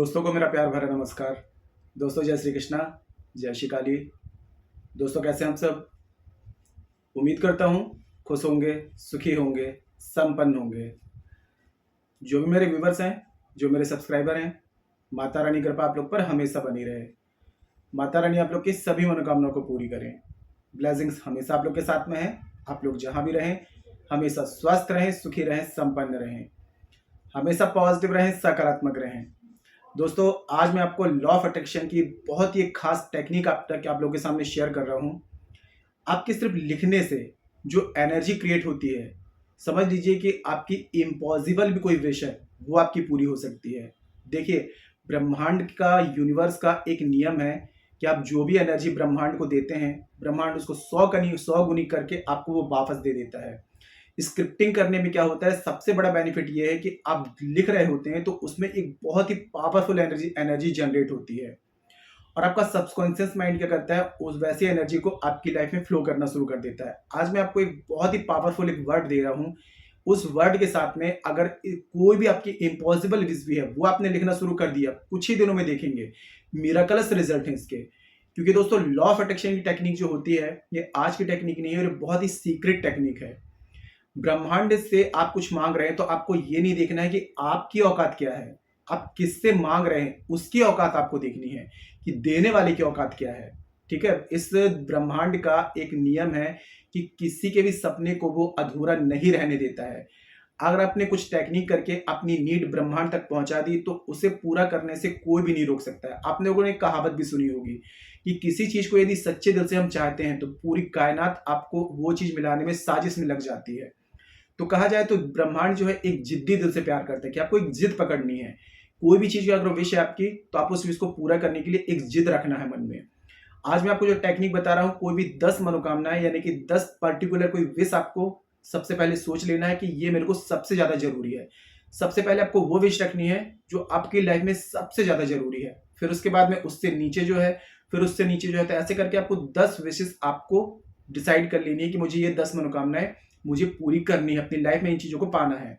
दोस्तों को मेरा प्यार भरा नमस्कार। दोस्तों जय श्री कृष्णा, जय श्री काली। दोस्तों कैसे हैं हम सब? उम्मीद करता हूँ खुश होंगे, सुखी होंगे, संपन्न होंगे। जो भी मेरे व्यूवर्स हैं, जो मेरे सब्सक्राइबर हैं, माता रानी कृपा आप लोग पर हमेशा बनी रहे। माता रानी आप लोग की सभी मनोकामनाओं को पूरी करें। ब्लेसिंग्स हमेशा आप लोग के साथ में है। आप लोग जहाँ भी रहें हमेशा स्वस्थ रहें, सुखी रहें, संपन्न रहें, हमेशा पॉजिटिव रहें, सकारात्मक रहें। दोस्तों आज मैं आपको लॉ ऑफ अट्रैक्शन की बहुत ही खास टेक्निक आप लोगों के सामने शेयर कर रहा हूँ। आपके सिर्फ लिखने से जो एनर्जी क्रिएट होती है, समझ लीजिए कि आपकी इम्पॉसिबल भी कोई विश है वो आपकी पूरी हो सकती है। देखिए, ब्रह्मांड का, यूनिवर्स का एक नियम है कि आप जो भी एनर्जी ब्रह्मांड को देते हैं, ब्रह्मांड उसको 100 गुनी करके आपको वो वापस दे देता है। स्क्रिप्टिंग करने में क्या होता है, सबसे बड़ा बेनिफिट ये है कि आप लिख रहे होते हैं तो उसमें एक बहुत ही पावरफुल एनर्जी जनरेट होती है और आपका सबकॉन्शियस माइंड क्या करता है, उस वैसी एनर्जी को आपकी लाइफ में फ्लो करना शुरू कर देता है। आज मैं आपको एक बहुत ही पावरफुल एक वर्ड दे रहा हूँ। उस वर्ड के साथ में अगर कोई भी आपकी इम्पॉसिबल विश भी है वो आपने लिखना शुरू कर दिया, कुछ ही दिनों में देखेंगे मिराकलस रिजल्ट है इसके। क्योंकि दोस्तों लॉ ऑफ अट्रैक्शन की टेक्निक जो होती है ये आज की टेक्निक नहीं है और बहुत ही सीक्रेट टेक्निक है। ब्रह्मांड से आप कुछ मांग रहे हैं तो आपको ये नहीं देखना है कि आपकी औकात क्या है, आप किससे मांग रहे हैं उसकी औकात आपको देखनी है कि देने वाले की औकात क्या है। ठीक है, इस ब्रह्मांड का एक नियम है कि किसी के भी सपने को वो अधूरा नहीं रहने देता है। अगर आपने कुछ टेक्निक करके अपनी नीड ब्रह्मांड तक पहुंचा दी तो उसे पूरा करने से कोई भी नहीं रोक सकता है। आपने लोगों ने एक कहावत भी सुनी होगी कि किसी चीज को यदि सच्चे दिल से हम चाहते हैं तो पूरी कायनात आपको वो चीज मिलाने में साजिश में लग जाती है। तो कहा जाए तो ब्रह्मांड जो है एक जिद्दी दिल से प्यार करता है कि आपको एक जिद पकड़नी है। कोई भी चीज अगर विश है आपकी तो आप उस विश को पूरा करने के लिए एक जिद रखना है मन में। आज मैं आपको जो टेक्निक बता रहा हूं, कोई भी 10 मनोकामनाएं यानी कि 10 पर्टिकुलर कोई विश आपको सबसे पहले सोच लेना है कि ये मेरे को सबसे ज्यादा जरूरी है। सबसे पहले आपको वो विश रखनी है जो आपकी लाइफ में सबसे ज्यादा जरूरी है। फिर उसके बाद में उससे नीचे जो है, फिर उससे नीचे जो है, तो ऐसे करके आपको 10 विशेष आपको डिसाइड कर लेनी है कि मुझे ये 10 मनोकामनाएं मुझे पूरी करनी है, अपनी लाइफ में इन चीजों को पाना है।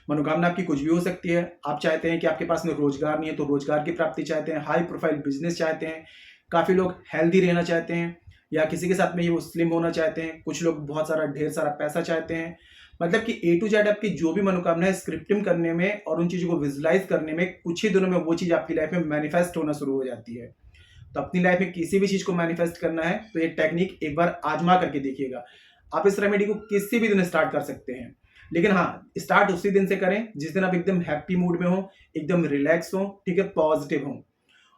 मनोकामना आपकी कुछ भी हो सकती है। आप चाहते हैं कि आपके पास में रोजगार नहीं है तो रोजगार की प्राप्ति चाहते हैं, हाई प्रोफाइल बिजनेस चाहते हैं, काफी लोग हेल्दी रहना चाहते हैं या किसी के साथ में वो स्लिम होना चाहते हैं, कुछ लोग बहुत सारा ढेर सारा पैसा चाहते हैं। मतलब कि A to Z आपकी जो भी मनोकामना है स्क्रिप्टिंग करने में और उन चीजों को विजुलाइज करने में कुछ ही दिनों में वो चीज आपकी लाइफ में मैनिफेस्ट होना शुरू हो जाती है। तो अपनी लाइफ में किसी भी चीज को मैनिफेस्ट करना है तो ये टेक्निक एक बार आजमा करके देखिएगा। आप इस रेमेडी को किसी भी दिन स्टार्ट कर सकते हैं, लेकिन हाँ, स्टार्ट उसी दिन से करें जिस दिन आप एकदम हैप्पी मूड में हो, एकदम रिलैक्स हो, ठीक है, पॉजिटिव हो।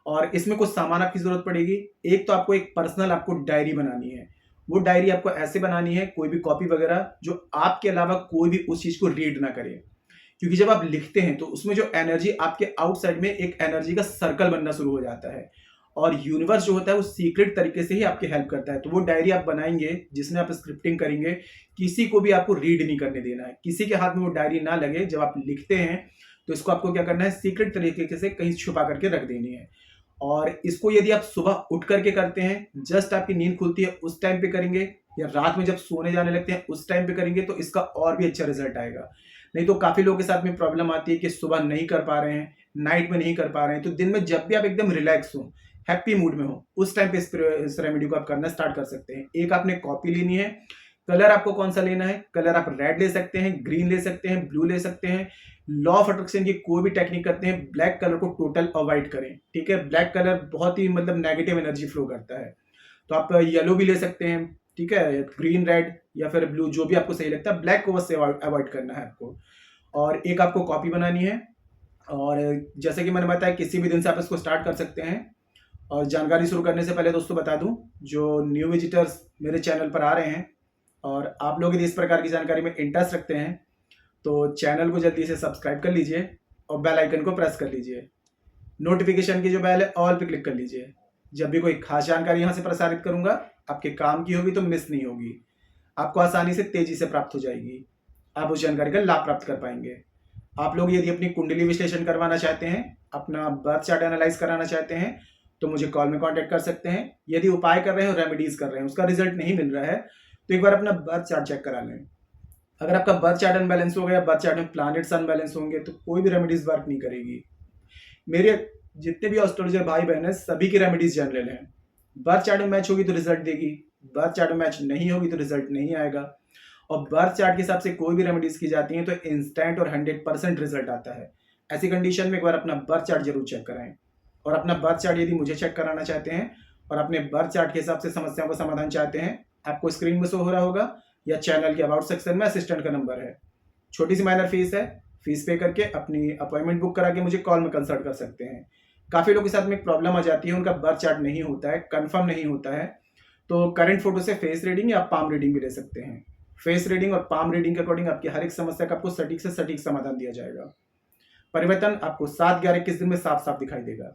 और इसमें कुछ सामान आपकी जरूरत पड़ेगी। एक तो आपको एक पर्सनल आपको डायरी बनानी है। वो डायरी आपको ऐसे बनानी है, कोई भी कॉपी वगैरह जो आपके अलावा कोई भी उस चीज को रीड ना करे। क्योंकि जब आप लिखते हैं तो उसमें जो एनर्जी आपके आउटसाइड में एक एनर्जी का सर्कल बनना शुरू हो जाता है और यूनिवर्स जो होता है वो सीक्रेट तरीके से ही आपकी हेल्प करता है। तो वो डायरी आप बनाएंगे जिसमें आप स्क्रिप्टिंग करेंगे, किसी को भी आपको रीड नहीं करने देना है, किसी के हाथ में वो डायरी ना लगे। जब आप लिखते हैं तो इसको आपको क्या करना है, सीक्रेट तरीके से कहीं छुपा करके रख देनी है। और इसको यदि आप सुबह उठ करके करते हैं, जस्ट आपकी नींद खुलती है उस टाइम पे करेंगे या रात में जब सोने जाने लगते हैं उस टाइम पे करेंगे तो इसका और भी अच्छा रिजल्ट आएगा। नहीं तो काफी लोगों के साथ में प्रॉब्लम आती है कि सुबह नहीं कर पा रहे हैं, नाइट में नहीं कर पा रहे हैं। तो दिन में जब भी आप एकदम रिलैक्स हो, हैप्पी मूड में हो, उस टाइम पे इस रेमेडी को आप करना स्टार्ट कर सकते हैं। एक आपने कॉपी लेनी है। कलर आपको कौन सा लेना है, कलर आप रेड ले सकते हैं, ग्रीन ले सकते हैं, ब्लू ले सकते हैं। लॉ ऑफ अट्रैक्शन की कोई भी टेक्निक करते हैं, ब्लैक कलर को टोटल अवॉइड करें। ठीक है, ब्लैक कलर बहुत ही मतलब नेगेटिव एनर्जी फ्लो करता है। तो आप येलो भी ले सकते हैं, ठीक है, ग्रीन, रेड या फिर ब्लू, जो भी आपको सही लगता है। ब्लैक को बस अवॉइड करना है आपको। और एक आपको कॉपी बनानी है और जैसे कि मैंने बताया किसी भी दिन से आप इसको स्टार्ट कर सकते हैं। और जानकारी शुरू करने से पहले दोस्तों बता दूं, जो न्यू विजिटर्स मेरे चैनल पर आ रहे हैं और आप लोग यदि इस प्रकार की जानकारी में इंटरेस्ट रखते हैं तो चैनल को जल्दी से सब्सक्राइब कर लीजिए और बेल आइकन को प्रेस कर लीजिए। नोटिफिकेशन की जो बेल है ऑल पे क्लिक कर लीजिए। जब भी कोई खास जानकारी यहाँ से प्रसारित करूंगा आपके काम की होगी तो मिस नहीं होगी, आपको आसानी से तेजी से प्राप्त हो जाएगी, आप उस जानकारी का लाभ प्राप्त कर पाएंगे। आप लोग यदि अपनी कुंडली विश्लेषण करवाना चाहते हैं, अपना बर्थ चार्ट एनालाइज कराना चाहते हैं तो मुझे कॉल में कांटेक्ट कर सकते हैं। यदि उपाय कर रहे हैं और रेमेडीज कर रहे हैं उसका रिजल्ट नहीं मिल रहा है तो एक बार अपना बर्थ चार्ट चेक करा लें। अगर आपका बर्थ चार्ट अनबैलेंस हो गया, बर्थ चार्ट में प्लैनेट्स अनबैलेंस होंगे तो कोई भी रेमेडीज वर्क नहीं करेगी। मेरे जितने भी एस्ट्रोलॉजर भाई बहन है सभी की रेमेडीज जनरल हैं। बर्थ चार्ट में मैच होगी तो रिजल्ट देगी, बर्थ चार्ट में मैच नहीं होगी तो रिजल्ट नहीं आएगा। और बर्थ चार्ट के हिसाब से कोई भी रेमेडीज की जाती हैं तो इंस्टेंट और 100% रिजल्ट आता है। ऐसी कंडीशन में एक बार अपना बर्थ चार्ट जरूर चेक कराएं। और अपना बर्थ चार्ट यदि मुझे चेक कराना चाहते हैं और अपने बर्थ चार्ट के हिसाब से समस्याओं का समाधान चाहते हैं, आपको स्क्रीन में शो हो रहा होगा या चैनल के अबाउट सेक्शन में असिस्टेंट का नंबर है। छोटी सी माइनर फीस है, फीस पे करके अपनी अपॉइंटमेंट बुक करा के मुझे कॉल में कंसल्ट कर सकते हैं। काफ़ी लोगों के साथ में एक प्रॉब्लम आ जाती है, उनका बर्थ चार्ट नहीं होता है, कंफर्म नहीं होता है, तो करंट फोटो से फेस रीडिंग या पाम रीडिंग भी ले सकते हैं। फेस रीडिंग और पाम रीडिंग के अकॉर्डिंग आपकी हर एक समस्या का आपको सटीक से सटीक समाधान दिया जाएगा। परिवर्तन आपको 7, 11, 21 दिन में साफ साफ दिखाई देगा।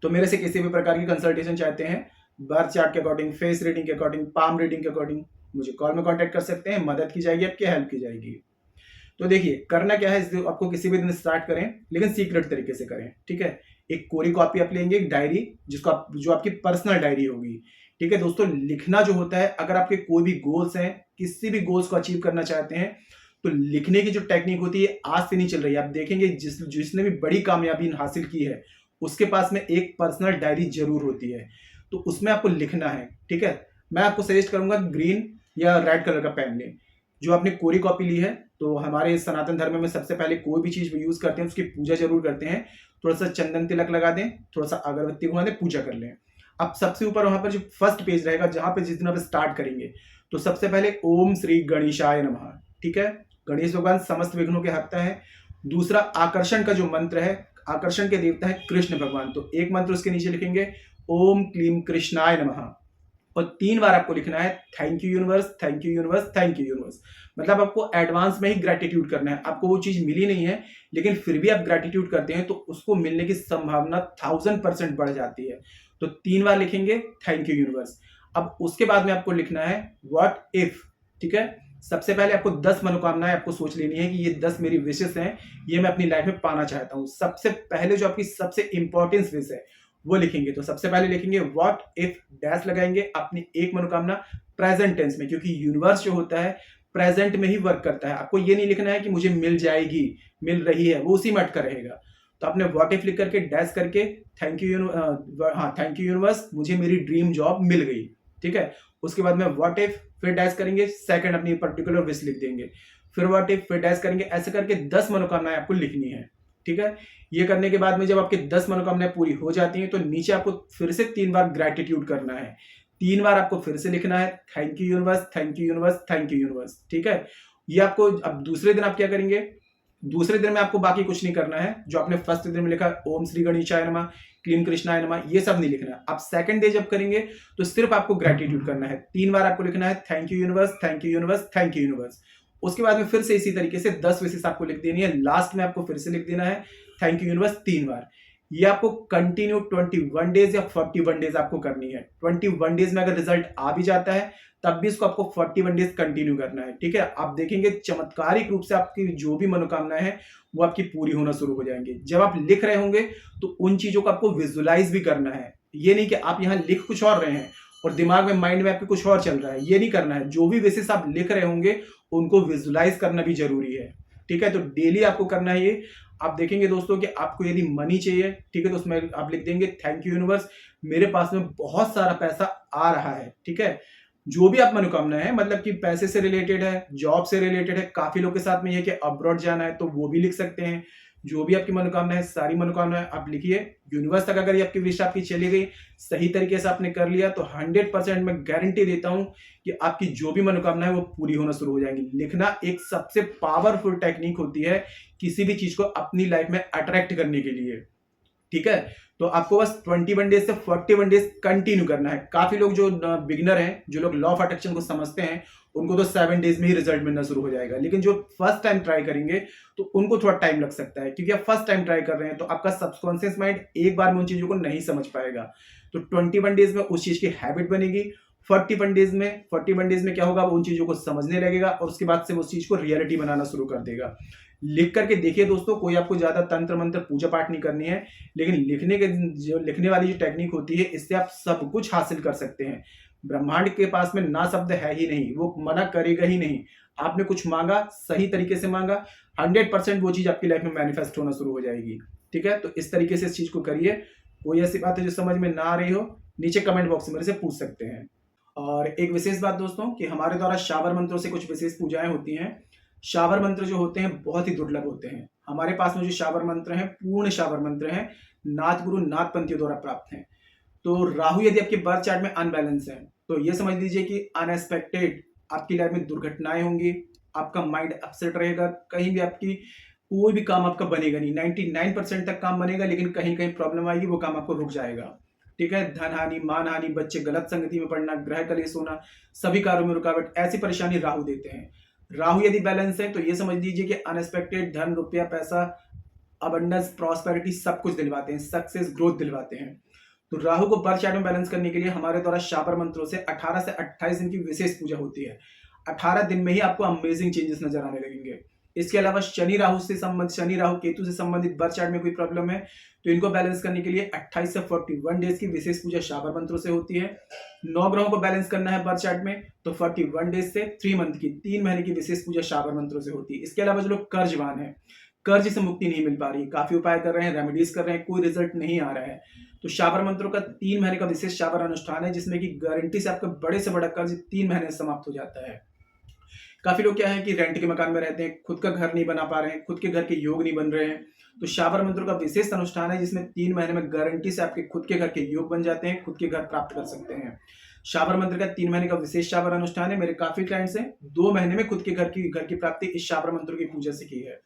तो मेरे से किसी भी प्रकार की कंसल्टेशन चाहते हैं, बर्थ चार्ट के अकॉर्डिंग, फेस रीडिंग के अकॉर्डिंग, पाम रीडिंग के अकॉर्डिंग, मुझे कॉल में कांटेक्ट कर सकते हैं। मदद की जाएगी, आपकी हेल्प की जाएगी। तो देखिए करना क्या है, आपको किसी भी दिन स्टार्ट करें लेकिन सीक्रेट तरीके से करें, ठीक है। एक कोरी कॉपी आप लेंगे, एक डायरी जिसको आप, जो आपकी पर्सनल डायरी होगी, ठीक है दोस्तों। लिखना जो होता है, अगर आपके कोई भी गोल्स हैं, किसी भी गोल्स को अचीव करना चाहते हैं, तो लिखने की जो टेक्निक होती है आज से नहीं चल रही है। आप देखेंगे जिसने भी बड़ी कामयाबी हासिल की है उसके पास में एक पर्सनल डायरी जरूर होती है, तो उसमें आपको लिखना है, ठीक है। मैं आपको सजेस्ट करूंगा ग्रीन या रेड कलर का पेन लें। जो आपने कोरी कॉपी ली है, तो हमारे सनातन धर्म में सबसे पहले कोई भी चीज यूज करते हैं उसकी पूजा जरूर करते हैं। थोड़ा सा चंदन तिलक लगा दें, थोड़ा सा अगरबत्ती घुमा दें, पूजा कर लें। अब सबसे ऊपर वहां पर जो फर्स्ट पेज रहेगा, जहां पे जिस दिन आप स्टार्ट करेंगे, तो सबसे पहले ओम श्री गणेशाय नमः, ठीक है। गणेश भगवान समस्त विघ्नों के हरता है। दूसरा आकर्षण का जो मंत्र है, आकर्षण के देवता है कृष्ण भगवान, तो एक मंत्र उसके नीचे लिखेंगे ओम क्लीम कृष्णाय नमः। और 3 बार आपको लिखना है thank you universe, thank you universe, thank you universe. मतलब आपको एडवांस में ही ग्रेटिट्यूड करना है। आपको वो चीज मिली नहीं है लेकिन फिर भी आप ग्रेटिट्यूड करते हैं तो उसको मिलने की संभावना 1000% बढ़ जाती है। तो 3 बार लिखेंगे थैंक यू यूनिवर्स। अब उसके बाद में आपको लिखना है व्हाट इफ, ठीक है। सबसे पहले आपको 10 मनोकामनाएं आपको सोच लेनी है कि ये 10 मेरी विशेष हैं, ये मैं अपनी लाइफ में पाना चाहता हूं। सबसे पहले जो आपकी सबसे इंपॉर्टेंट विश है वो लिखेंगे। तो सबसे पहले लिखेंगे व्हाट इफ, डैश लगाएंगे अपनी एक मनोकामना प्रेजेंट टेंस में, क्योंकि यूनिवर्स जो होता है प्रेजेंट में ही वर्क करता है। आपको ये नहीं लिखना है कि मुझे मिल जाएगी, मिल रही है, वो उसी में अटका रहेगा। तो आपने व्हाट इफ लिख करके डैश करके थैंक यू यूनिवर्स, मुझे मेरी ड्रीम जॉब मिल गई, ठीक है। उसके बाद में व्हाट इफ, फिर डैश करेंगे सेकंड अपनी पर्टिकुलर विश लिख देंगे, फिर व्हाट इफ, फिर डैश करेंगे। ऐसे करके 10 मनोकामनाएं आपको लिखनी है, ठीक है। ये करने के बाद में जब आपके 10 मनोकामनाएं पूरी हो जाती हैं तो नीचे आपको फिर से 3 बार ग्रेटिट्यूड करना है। 3 बार आपको फिर से लिखना है thank you universe, thank you universe, thank you universe, ठीक है। ये आपको अब दूसरे दिन आप क्या करेंगे, दूसरे दिन में आपको बाकी कुछ नहीं करना है। जो आपने फर्स्ट दिन में लिखा ओम श्री गणेशाय नमः, क्लीम कृष्णाय नमः, ये सब नहीं लिखना है। आप सेकंड डे जब करेंगे तो सिर्फ आपको ग्रेटिट्यूड करना है। 3 बार आपको लिखना है thank you universe, thank you universe, thank you universe. उसके बाद में फिर से इसी तरीके से 10 विशेष आपको लिख देनी है। लास्ट में आपको फिर से लिख देना है थैंक यू यूनिवर्स 3 बार। ये आपको कंटिन्यू 21 डेज या 41 डेज आपको करनी है। 21 डेज में अगर रिजल्ट आ भी जाता है तब भी इसको आपको 41 डेज कंटिन्यू करना है, ठीक है। आप देखेंगे चमत्कारिक रूप से आपकी जो भी मनोकामनाएं हैं वो आपकी पूरी होना शुरू हो जाएंगी। जब आप लिख रहे होंगे तो उन चीजों को आपको विजुलाइज भी करना है। ये नहीं कि आप यहाँ लिख कुछ और रहे हैं और दिमाग में, माइंड में आपके कुछ और चल रहा है, ये नहीं करना है। जो भी विशेष आप लिख रहे होंगे उनको विजुलाइज करना भी जरूरी है, ठीक है। तो डेली आपको करना है ये। आप देखेंगे दोस्तों कि आपको यदि मनी चाहिए, ठीक है, तो उसमें आप लिख देंगे थैंक यू यूनिवर्स, मेरे पास में बहुत सारा पैसा आ रहा है, ठीक है। जो भी आप मनोकामना है, मतलब कि पैसे से रिलेटेड है, जॉब से रिलेटेड है, काफी लोग के साथ में ये कि अब्रॉड जाना है तो वो भी लिख सकते हैं। जो भी आपकी मनोकामना है, सारी मनोकामना आप लिखिए। यूनिवर्स तक अगर ये आपकी विश आपकी चली गई, सही तरीके से आपने कर लिया, तो 100% मैं गारंटी देता हूं कि आपकी जो भी मनोकामना है वो पूरी होना शुरू हो जाएंगी। लिखना एक सबसे पावरफुल टेक्निक होती है किसी भी चीज को अपनी लाइफ में अट्रैक्ट करने के लिए, ठीक है। तो आपको बस 21 डेज से 41 डेज कंटिन्यू करना है। काफी लोग जो बिगिनर हैं, जो लोग लॉ ऑफ अट्रैक्शन को समझते हैं, उनको तो 7 डेज में ही रिजल्ट मिलना शुरू हो जाएगा। लेकिन जो फर्स्ट टाइम ट्राई करेंगे तो उनको थोड़ा टाइम लग सकता है, क्योंकि आप फर्स्ट टाइम ट्राई कर रहे हैं तो आपका सबकॉन्शियस माइंड एक बार में उन चीजों को नहीं समझ पाएगा। तो 21 डेज में उस चीज की हैबिट बनेगी। 41 डेज में क्या होगा, वो उन चीजों को समझने लगेगा और उसके बाद से वो उस चीज को रियलिटी बनाना शुरू कर देगा। लिख करके देखिए दोस्तों, कोई आपको ज्यादा तंत्र मंत्र पूजा पाठ नहीं करनी है, लेकिन लिखने वाली जो टेक्निक होती है, इससे आप सब कुछ हासिल कर सकते हैं। ब्रह्मांड के पास में ना शब्द है ही नहीं, वो मना करेगा ही नहीं। आपने कुछ मांगा, सही तरीके से मांगा, 100% वो चीज आपकी लाइफ में मैनिफेस्ट होना शुरू हो जाएगी। ठीक है, तो इस तरीके से इस चीज को करिए। कोई ऐसी बात है जो समझ में ना आ रही हो, नीचे कमेंट बॉक्स में मेरे से पूछ सकते हैं। और एक विशेष बात दोस्तों कि हमारे द्वारा शावर मंत्रों से कुछ विशेष पूजाएं होती हैं। शावर मंत्र जो होते हैं बहुत ही दुर्लभ होते हैं। हमारे पास में जो शावर मंत्र हैं पूर्ण शावर मंत्र हैं, नाथ गुरु नाथ पंथियों द्वारा प्राप्त हैं। तो राहु यदि आपके बर्थ चार्ट में अनबैलेंस है तो ये समझ लीजिए कि अनएक्सपेक्टेड आपकी लाइफ में दुर्घटनाएं होंगी, आपका माइंड अपसेट रहेगा, कहीं भी आपकी कोई भी काम आपका बनेगा नहीं। 99% तक काम बनेगा, लेकिन कहीं कहीं प्रॉब्लम आएगी, वो काम आपको रुक जाएगा। ठीक है, धन हानि, मान हानि, बच्चे गलत संगति में पड़ना, ग्रह कलेश होना, सभी कार्यों में रुकावट, ऐसी परेशानी राहु देते हैं। राहु यदि बैलेंस है तो ये समझ लीजिए कि अनएक्सपेक्टेड धन, रुपया, पैसा, अबंडेंस, प्रॉस्पेरिटी सब कुछ दिलवाते हैं, सक्सेस, ग्रोथ दिलवाते हैं। तो राहु को बर्थ चार्ट में बैलेंस करने के लिए हमारे द्वारा शावर मंत्रों से 18 से 28 दिन की विशेष पूजा होती है। 18 दिन में ही आपको अमेजिंग चेंजेस नजर आने लगेंगे। इसके अलावा शनि राहु केतु से संबंधित बर्थ चार्ट में कोई प्रॉब्लम है तो इनको बैलेंस करने के लिए 28 से 41 डेज की विशेष पूजा शावर मंत्रों से होती है। 9 ग्रहों को बैलेंस करना है बर्थ चार्ट में तो 41 डेज से 3 मंथ की 3 महीने की विशेष पूजा शावर मंत्रों से होती है। इसके अलावा जो लोग कर्जवान है, कर्ज से मुक्ति नहीं मिल पा रही, काफी उपाय कर रहे हैं, रेमेडीज कर रहे हैं, कोई रिजल्ट नहीं आ रहा है, तो शावर मंत्रों का 3 महीने का विशेष शावर अनुष्ठान है जिसमें कि गारंटी से आपका बड़े से बड़ा कर्ज 3 महीने में समाप्त हो जाता है। काफी लोग क्या है कि रेंट के मकान में रहते हैं, खुद का घर नहीं बना पा रहे हैं, खुद के घर के योग नहीं बन रहे हैं, तो शावर मंत्रों का विशेष अनुष्ठान है जिसमें 3 महीने में गारंटी से आपके खुद के घर के योग बन जाते हैं, खुद के घर प्राप्त कर सकते हैं। शावर मंत्र का 3 महीने का विशेष शावर अनुष्ठान है। मेरे काफी क्लाइंट्स हैं 2 महीने में खुद के घर की प्राप्ति इस शावर मंत्रों की पूजा से की है।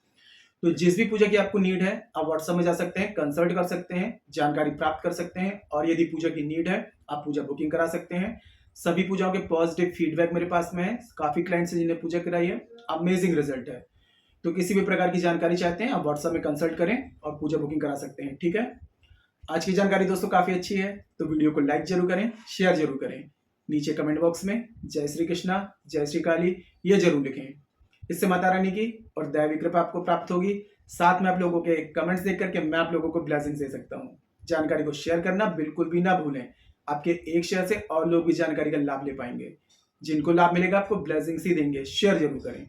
तो जिस भी पूजा की आपको नीड है आप व्हाट्सएप में जा सकते हैं, कंसल्ट कर सकते हैं, जानकारी प्राप्त कर सकते हैं, और यदि पूजा की नीड है आप पूजा बुकिंग करा सकते हैं। सभी पूजाओं के पॉजिटिव फीडबैक मेरे पास में है, काफी क्लाइंट्स हैं जिन्हें पूजा कराई है, अमेजिंग रिजल्ट है। तो किसी भी प्रकार की जानकारी चाहते हैं आप व्हाट्सएप में कंसल्ट करें और पूजा बुकिंग करा सकते हैं। ठीक है, आज की जानकारी दोस्तों काफी अच्छी है तो वीडियो को लाइक जरूर करें, शेयर जरूर करें, नीचे कमेंट बॉक्स में जय श्री कृष्णा, जय श्री काली ये जरूर लिखें। इससे माता रानी की और दैवी कृपा आपको प्राप्त होगी। साथ में आप लोगों के कमेंट्स देख करके मैं आप लोगों को ब्लेसिंग दे सकता हूँ। जानकारी को शेयर करना बिल्कुल भी ना भूलें, आपके एक शेयर से और लोग भी जानकारी का लाभ ले पाएंगे। जिनको लाभ मिलेगा आपको ब्लेसिंग्स ही देंगे, शेयर जरूर करें।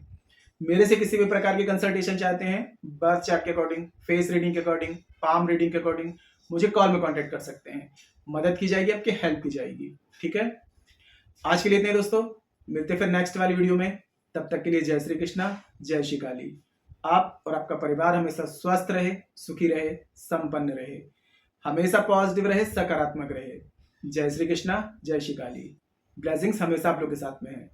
मेरे से किसी भी प्रकार की कंसल्टेशन चाहते हैं, बर्थ चार्ट के अकॉर्डिंग, फेस रीडिंग के अकॉर्डिंग, पाम रीडिंग के अकॉर्डिंग, मुझे कॉल में कांटेक्ट कर सकते हैं। मदद की जाएगी, आपकी हेल्प की जाएगी। ठीक है, आज के लिए इतने दोस्तों, मिलते फिर नेक्स्ट वाली वीडियो में। तब तक के लिए जय श्री कृष्णा, जय श्री काली। आप और आपका परिवार हमेशा स्वस्थ रहे, सुखी रहे, संपन्न रहे, हमेशा पॉजिटिव रहे, सकारात्मक रहे। जय श्री कृष्णा, जय श्री काली। ब्लेसिंग्स हमेशा आप लोग के साथ में है।